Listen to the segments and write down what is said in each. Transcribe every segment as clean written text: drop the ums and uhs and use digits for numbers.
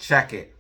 Check it.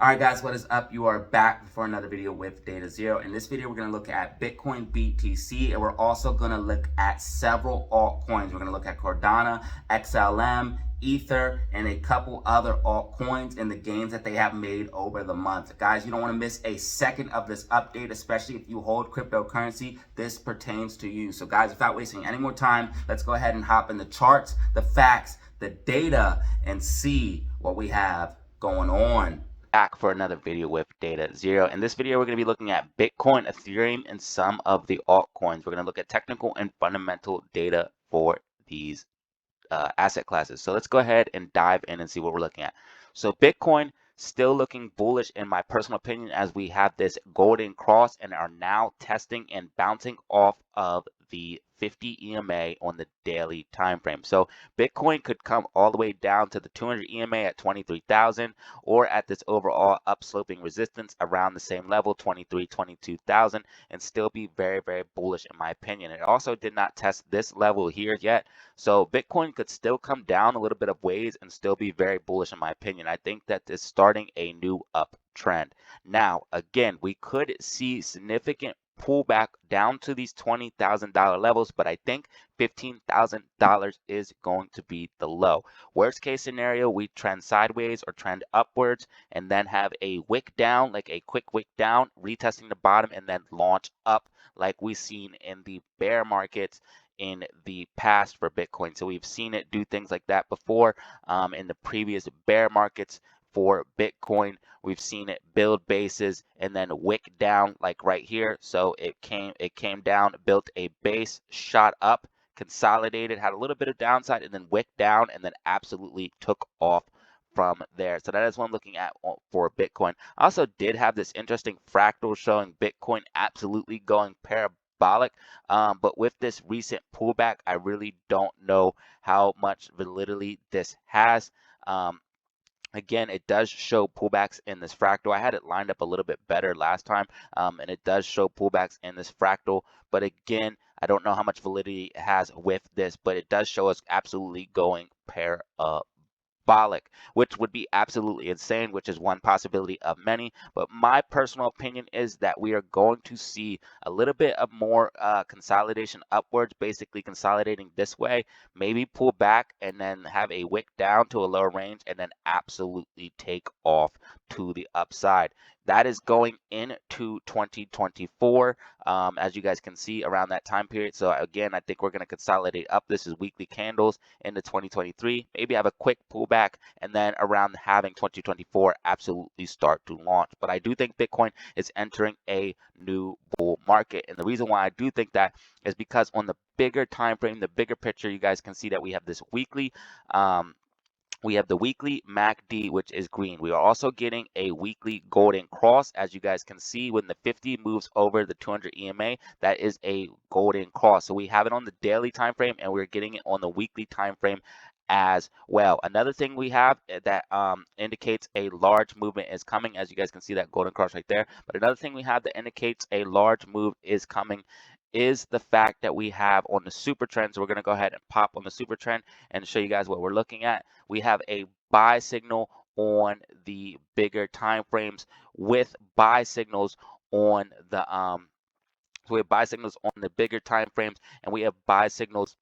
Alright guys, what is up? You are back for another video with Data Zero. In this video, we're going to look at Bitcoin BTC, and we're also going to look at several altcoins. We're going to look at Cardano, XLM, Ether, and a couple other altcoins and the gains that they have made over the month. Guys, you don't want to miss a second of this update, especially if you hold cryptocurrency. This pertains to you. So guys, without wasting any more time, let's go ahead and hop in the charts, the facts, the data, and see what we have going on. Back for another video with Data Zero. In this video, we're going to be looking at Bitcoin, Ethereum, and some of the altcoins. We're going to look at technical and fundamental data for these asset classes. So let's go ahead and dive in and see what we're looking at. So Bitcoin still looking bullish in my personal opinion, as we have this golden cross and are now testing and bouncing off of the 50 EMA on the daily time frame. So Bitcoin could come all the way down to the 200 EMA at 23,000, or at this overall upsloping resistance around the same level, 22,000, and still be very, very bullish in my opinion. It also did not test this level here yet, so Bitcoin could still come down a little bit of ways and still be very bullish in my opinion. I think that it's starting a new uptrend. Now, again, we could see significant pullback down to these $20,000 levels, but I think $15,000 is going to be the low. Worst case scenario, we trend sideways or trend upwards and then have a wick down, like a quick wick down, retesting the bottom, and then launch up like we've seen in the bear markets in the past for Bitcoin. So we've seen it do things like that before in the previous bear markets for Bitcoin. We've seen it build bases and then wick down like right here. So it came down, built a base, shot up, consolidated, had a little bit of downside, and then wicked down, and then absolutely took off from there. So that is what I'm looking at for Bitcoin. I also did have this interesting fractal showing Bitcoin absolutely going parabolic, but with this recent pullback, I really don't know how much validity this has. Again, it does show pullbacks in this fractal. I had it lined up a little bit better last time, and it does show pullbacks in this fractal. But again, I don't know how much validity it has with this, but it does show us absolutely going parabolic, which would be absolutely insane, which is one possibility of many. But my personal opinion is that we are going to see a little bit of more consolidation upwards, basically consolidating this way, maybe pull back and then have a wick down to a lower range and then absolutely take off to the upside. That is going into 2024, as you guys can see around that time period. So again, I think we're going to consolidate up. This is weekly candles into 2023, maybe have a quick pullback, and then around having 2024 absolutely start to launch. But I do think Bitcoin is entering a new bull market, and the reason why I do think that is because on the bigger time frame, the bigger picture, you guys can see that we have this weekly we have the weekly MACD, which is green. We are also getting a weekly golden cross. As you guys can see, when the 50 moves over the 200 EMA, that is a golden cross. So we have it on the daily time frame, and we're getting it on the weekly time frame as well. Another thing we have that indicates a large movement is coming, as you guys can see that golden cross right there. But another thing we have that indicates a large move is coming is the fact that we have on the super trend. So we're going to go ahead and pop on the super trend and show you guys what we're looking at. We have a buy signal on the bigger time frames with buy signals on the so we have buy signals on the bigger time frames, and we have buy signals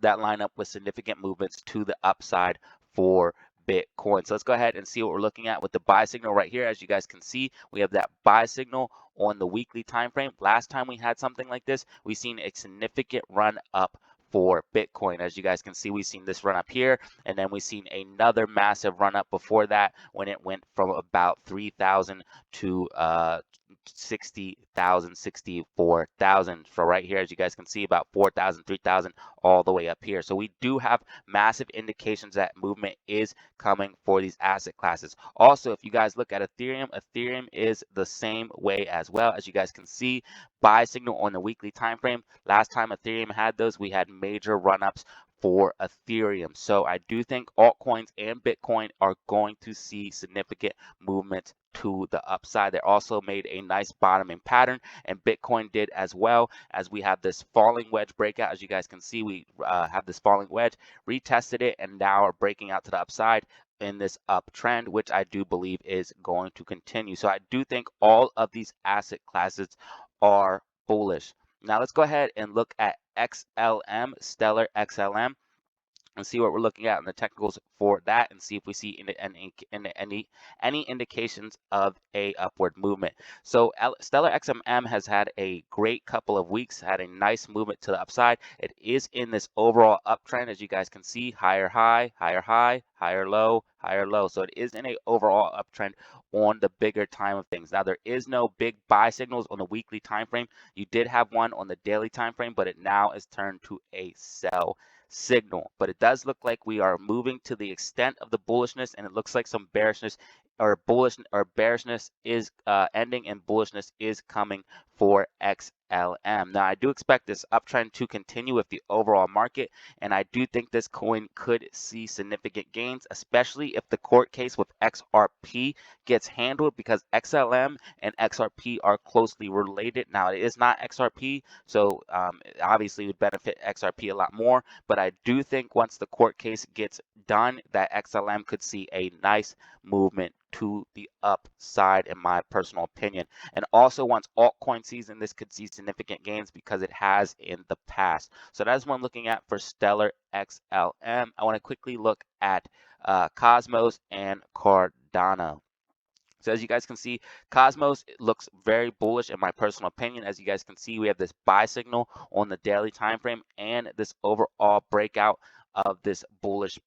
that line up with significant movements to the upside for Bitcoin. So let's go ahead and see what we're looking at with the buy signal right here. As you guys can see, we have that buy signal on the weekly time frame. Last time we had something like this, we've seen a significant run up for Bitcoin. As you guys can see, we've seen this run up here, and then we've seen another massive run up before that when it went from about 3,000 to 60,000, 64,000. So right here, as you guys can see, about 4,000, 3,000, all the way up here. So we do have massive indications that movement is coming for these asset classes. Also, if you guys look at Ethereum, Ethereum is the same way as well. As you guys can see, buy signal on the weekly time frame. Last time Ethereum had those, we had major run-ups for Ethereum. So I do think altcoins and Bitcoin are going to see significant movement to the upside. They also made a nice bottoming pattern, and Bitcoin did as well, as we have this falling wedge breakout. As you guys can see, we have this falling wedge, retested it, and now are breaking out to the upside in this uptrend, which I do believe is going to continue. So I do think all of these asset classes are bullish. Now let's go ahead and look at XLM, Stellar XLM, and see what we're looking at in the technicals for that, and see if we see any indications of a upward movement. So Stellar XMM has had a great couple of weeks, had a nice movement to the upside. It is in this overall uptrend, as you guys can see, higher high, higher high, higher low, higher low. So it is in a overall uptrend on the bigger time of things. Now there is no big buy signals on the weekly time frame. You did have one on the daily time frame, but it now is turned to a sell signal. But it does look like we are moving to the extent of the bullishness, and it looks like some bearishness or bearishness is ending, and bullishness is coming for XLM. Now I do expect this uptrend to continue with the overall market, and I do think this coin could see significant gains, especially if the court case with XRP gets handled, because XLM and XRP are closely related. Now it is not XRP, so obviously it would benefit XRP a lot more, but I do think once the court case gets done, that XLM could see a nice movement to the upside, in my personal opinion. And also once altcoin season, this could see significant gains because it has in the past. So that's what I'm looking at for Stellar XLM. I want to quickly look at Cosmos and Cardano. So as you guys can see, Cosmos looks very bullish in my personal opinion. As you guys can see, we have this buy signal on the daily time frame and this overall breakout of this bullish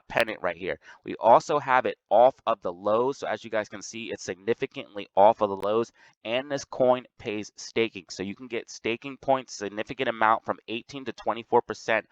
pennant right here. We also have it off of the lows. So as you guys can see, it's significantly off of the lows, and this coin pays staking. So you can get staking points, significant amount, from 18 to 24%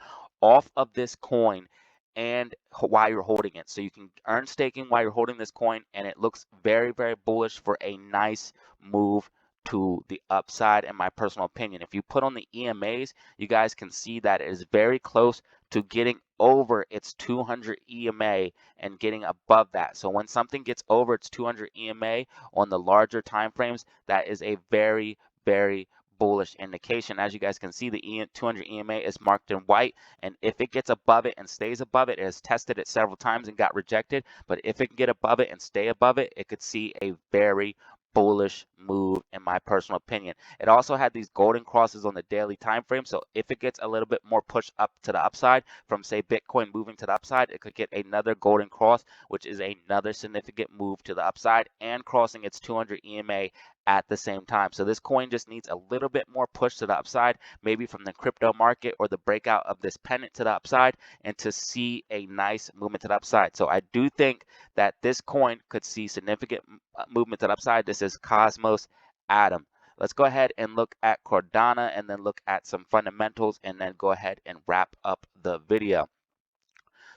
off of this coin and while you're holding it. So you can earn staking while you're holding this coin, and it looks very, very bullish for a nice move to the upside, in my personal opinion. If you put on the EMAs, you guys can see that it is very close to getting over its 200 EMA and getting above that. So when something gets over its 200 EMA on the larger time frames, that is a very, very bullish indication. As you guys can see, the 200 EMA is marked in white, and if it gets above it and stays above it, it has tested it several times and got rejected, but if it can get above it and stay above it, it could see a very bullish move, in my personal opinion. It also had these golden crosses on the daily time frame, so if it gets a little bit more push up to the upside from, say, Bitcoin moving to the upside, it could get another golden cross, which is another significant move to the upside, and crossing its 200 EMA at the same time. So this coin just needs a little bit more push to the upside, maybe from the crypto market or the breakout of this pennant to the upside, and to see a nice movement to the upside. So I do think that this coin could see significant movement to the upside. This is Cosmos Atom. Let's go ahead and look at Cardano, and then look at some fundamentals, and then go ahead and wrap up the video.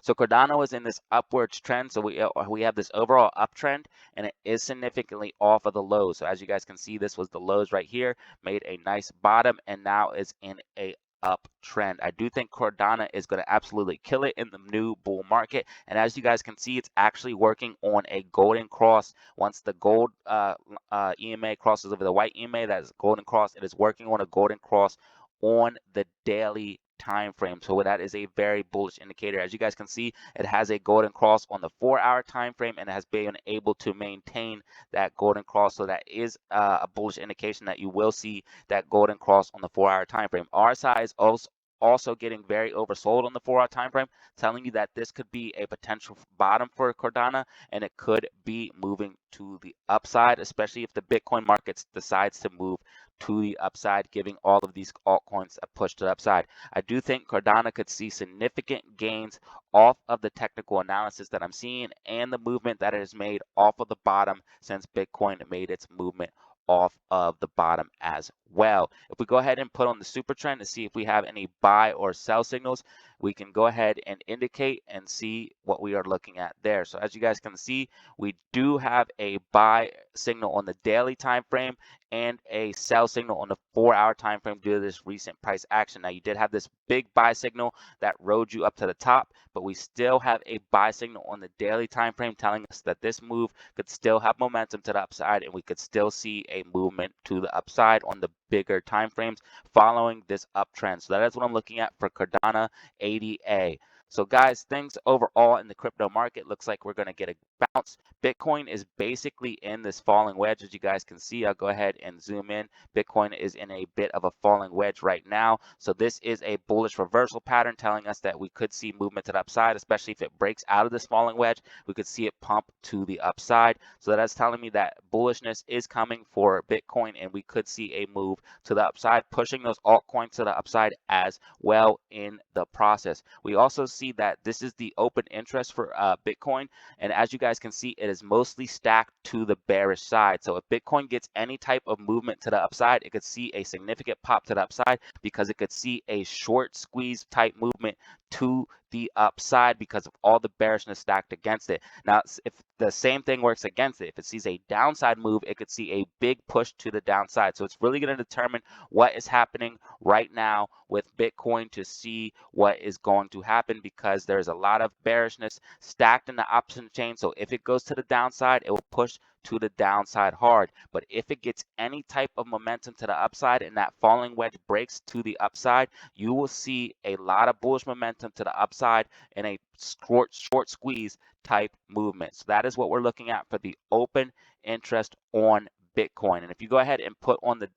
So Cardano is in this upwards trend. So we have this overall uptrend, and it is significantly off of the lows. So as you guys can see, this was the lows right here, made a nice bottom, and now is in a uptrend. I do think Cardano is going to absolutely kill it in the new bull market, and as you guys can see, it's actually working on a golden cross. Once the gold EMA crosses over the white EMA, that is golden cross. It is working on a golden cross on the daily time frame. So that is a very bullish indicator. As you guys can see, it has a golden cross on the 4-hour time frame, and it has been able to maintain that golden cross. So that is a bullish indication that you will see that golden cross on the 4-hour time frame. RSI is also getting very oversold on the 4-hour time frame, telling you that this could be a potential bottom for Cardano, and it could be moving to the upside, especially if the Bitcoin market decides to move to the upside, giving all of these altcoins a push to the upside. I do think Cardano could see significant gains off of the technical analysis that I'm seeing, and the movement that it has made off of the bottom since Bitcoin made its movement off of the bottom as well. If we go ahead and put on the super trend to see if we have any buy or sell signals, we can go ahead and indicate and see what we are looking at there. So as you guys can see, we do have a buy signal on the daily time frame and a sell signal on the 4-hour time frame due to this recent price action. Now, you did have this big buy signal that rode you up to the top, but we still have a buy signal on the daily time frame telling us that this move could still have momentum to the upside, and we could still see a movement to the upside on the bigger time frames following this uptrend. So that is what I'm looking at for Cardano ADA. So guys, things overall in the crypto market looks like we're going to get a bounce. Bitcoin is basically in this falling wedge, as you guys can see. I'll go ahead and zoom in. Bitcoin is in a bit of a falling wedge right now. So this is a bullish reversal pattern telling us that we could see movement to the upside, especially if it breaks out of this falling wedge. We could see it pump to the upside. So that's telling me that bullishness is coming for Bitcoin, and we could see a move to the upside, pushing those altcoins to the upside as well in the process. We also see that this is the open interest for Bitcoin, and as you guys can see, it is mostly stacked to the bearish side. So if Bitcoin gets any type of movement to the upside, it could see a significant pop to the upside because it could see a short squeeze type movement to the upside because of all the bearishness stacked against it. Now, if the same thing works against it, if it sees a downside move, it could see a big push to the downside. So it's really going to determine what is happening right now with Bitcoin to see what is going to happen, because there's a lot of bearishness stacked in the option chain. So if it goes to the downside, it will push to the downside hard. But if it gets any type of momentum to the upside and that falling wedge breaks to the upside, you will see a lot of bullish momentum to the upside in a short squeeze type movement. So that is what we're looking at for the open interest on Bitcoin. And if you go ahead and put on the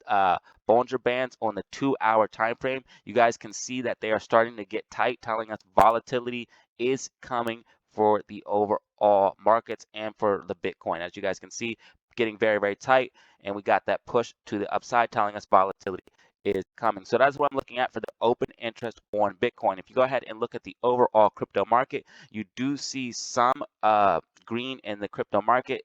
Bollinger Bands on the 2-hour time frame, you guys can see that they are starting to get tight, telling us volatility is coming for the overall markets and for the Bitcoin. As you guys can see, getting very, very tight, and we got that push to the upside telling us volatility is coming. So that's what I'm looking at for the open interest on Bitcoin. If you go ahead and look at the overall crypto market, you do see some green in the crypto market.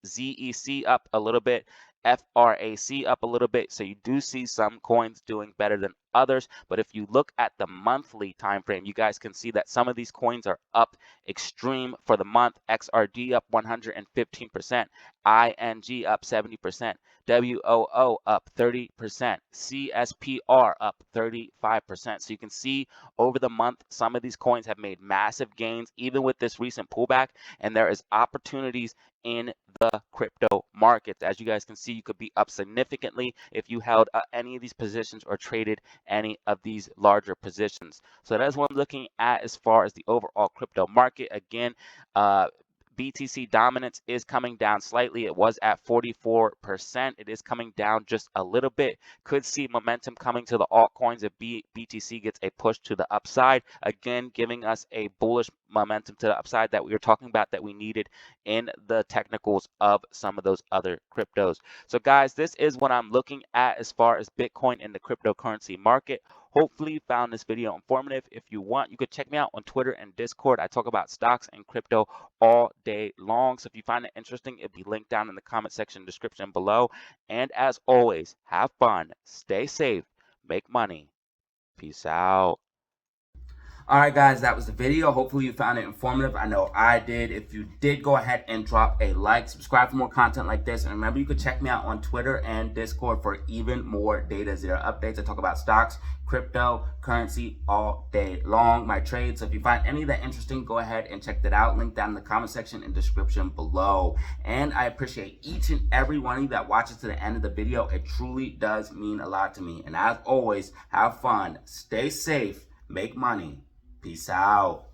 ZEC up a little bit, FRAC up a little bit. So you do see some coins doing better than others. But if you look at the monthly time frame, you guys can see that some of these coins are up extreme for the month. XRD up 115%, ING up 70%, WOO up 30%, CSPR up 35%. So you can see over the month, some of these coins have made massive gains, even with this recent pullback, and there is opportunities in the crypto markets. As you guys can see, you could be up significantly if you held any of these positions or traded any of these larger positions. So that's what I'm looking at as far as the overall crypto market. Again, BTC dominance is coming down slightly. It was at 44%. It is coming down just a little bit. Could see momentum coming to the altcoins if BTC gets a push to the upside. Again, giving us a bullish momentum to the upside that we were talking about that we needed in the technicals of some of those other cryptos. So guys, this is what I'm looking at as far as Bitcoin in the cryptocurrency market. Hopefully you found this video informative. If you want, you could check me out on Twitter and Discord. I talk about stocks and crypto all day long. So if you find it interesting, it'll be linked down in the comment section description below. And as always, have fun, stay safe, make money. Peace out. All right, guys, that was the video. Hopefully you found it informative. I know I did. If you did, go ahead and drop a like, subscribe for more content like this. And remember, you could check me out on Twitter and Discord for even more Data Zero updates. I talk about stocks, crypto, currency all day long, my trades. So if you find any of that interesting, go ahead and check that out. Link down in the comment section and description below. And I appreciate each and every one of you that watches to the end of the video. It truly does mean a lot to me. And as always, have fun, stay safe, make money. Peace out.